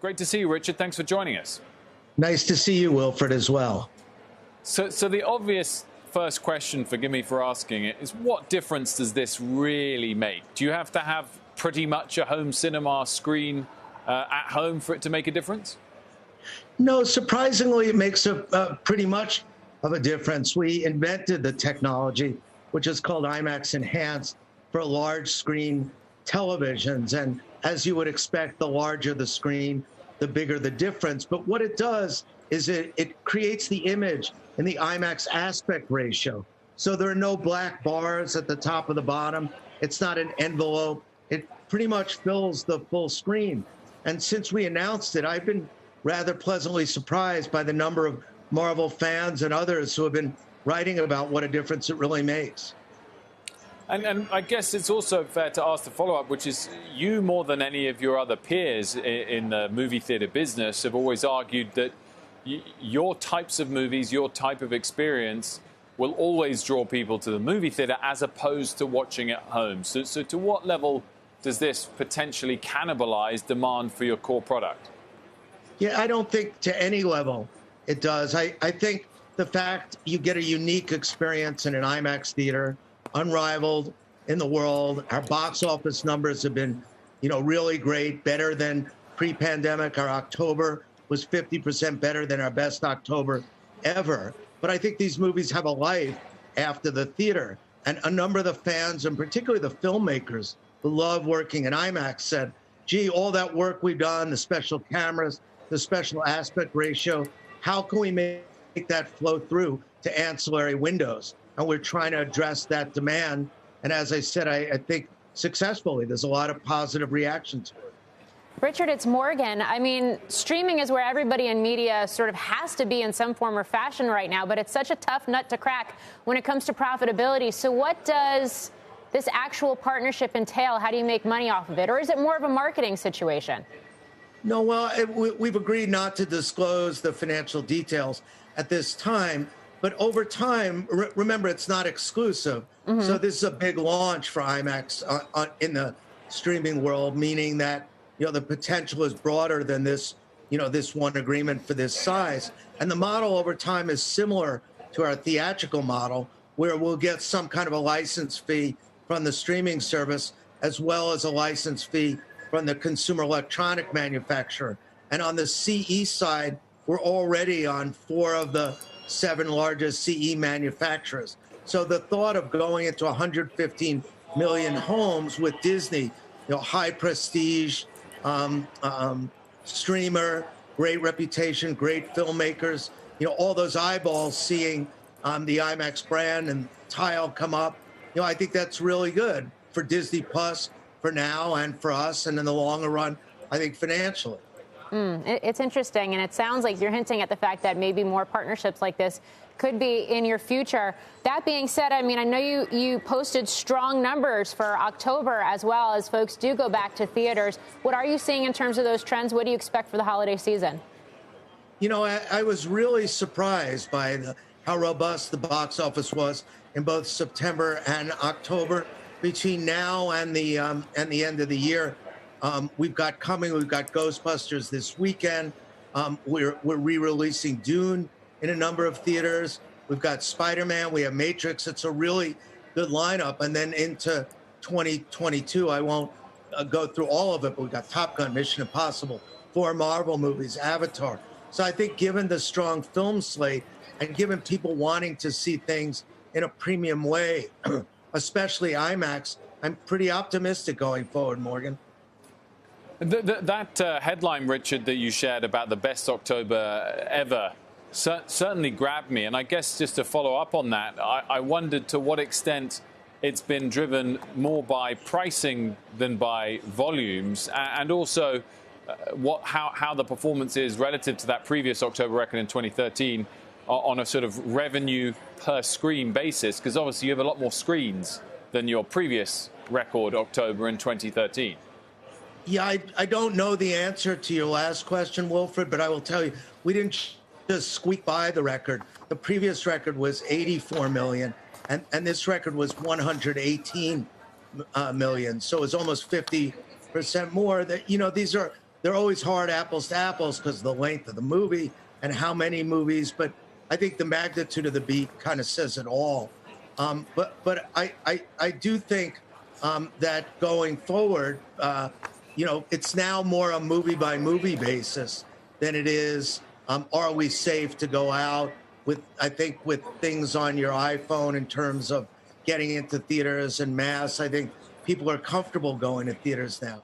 Great to see you, Richard. Thanks for joining us. Nice to see you, Wilfred, as well. So the obvious first question, forgive me for asking it, is what difference does this really make? Do you have to have pretty much a home cinema screen at home for it to make a difference? No, surprisingly, it makes pretty much of a difference. We invented the technology, which is called IMAX Enhanced, for large screen televisions. And as you would expect, the larger the screen, the bigger the difference. But what it does is it creates the image in the IMAX aspect ratio. So there are no black bars at the top of the bottom. It's not an envelope. It pretty much fills the full screen. And since we announced it, I've been rather pleasantly surprised by the number of Marvel fans and others who have been writing about what a difference it really makes. And I guess it's also fair to ask the follow-up, which is you, more than any of your other peers in the movie theater business, have always argued that your types of movies, your type of experience will always draw people to the movie theater as opposed to watching at home. So to what level does this potentially cannibalize demand for your core product? Yeah, I don't think to any level it does. I think the fact you get a unique experience in an IMAX theater, unrivaled in the world. Our box office numbers have been, really great, better than pre-pandemic. Our October was 50% better than our best October ever. But I think these movies have a life after the theater. And a number of the fans, and particularly the filmmakers who love working in IMAX, said, gee, all that work we've done, the special cameras, the special aspect ratio, how can we make that flow through to ancillary windows? And we're trying to address that demand. And as I said, I think successfully, there's a lot of positive reaction to it. Richard, it's Morgan. I mean, streaming is where everybody in media sort of has to be in some form or fashion right now, but it's such a tough nut to crack when it comes to profitability. So what does this actual partnership entail? How do you make money off of it? Or is it more of a marketing situation? No, well, we've agreed not to disclose the financial details at this time. But over time, remember, it's not exclusive. Mm-hmm. So this is a big launch for IMAX in the streaming world, meaning that, the potential is broader than this, this one agreement for this size. And the model over time is similar to our theatrical model, where we'll get some kind of a license fee from the streaming service, as well as a license fee from the consumer electronic manufacturer. And on the CE side, we're already on 4 of the 7 largest CE manufacturers. So the thought of going into 115 million homes with Disney, high prestige, streamer, great reputation, great filmmakers, all those eyeballs seeing the IMAX brand and tile come up, I think that's really good for Disney Plus for now and for us, and in the longer run, I think financially. It's interesting, and it sounds like you're hinting at the fact that maybe more partnerships like this could be in your future. That being said, I mean, I know you posted strong numbers for October as well, as folks do go back to theaters. What are you seeing in terms of those trends? What do you expect for the holiday season? I was really surprised by how robust the box office was in both September and October. Between now and the end of the year, we've got Ghostbusters this weekend. We're re-releasing Dune in a number of theaters. We've got Spider-Man. We have Matrix. It's a really good lineup. And then into 2022, I won't go through all of it, but we've got Top Gun, Mission Impossible, 4 Marvel movies, Avatar. So I think given the strong film slate and given people wanting to see things in a premium way, especially IMAX, I'm pretty optimistic going forward, Morgan. That headline, Richard, that you shared about the best October ever certainly grabbed me. And I guess just to follow up on that, I wondered to what extent it's been driven more by pricing than by volumes, and also how the performance is relative to that previous October record in 2013 on a sort of revenue per screen basis, because obviously you have a lot more screens than your previous record October in 2013. Yeah, I don't know the answer to your last question, Wilfred, but I will tell you, we didn't just squeak by the record. The previous record was 84 million, and this record was 118 million. So it's almost 50% more. That these are they're always hard apples to apples because of the length of the movie and how many movies. But I think the magnitude of the beat kind of says it all. But I do think that going forward, it's now more a movie by movie basis than it is. Are we safe to go out with things on your iPhone in terms of getting into theaters and mass? I think people are comfortable going to theaters now.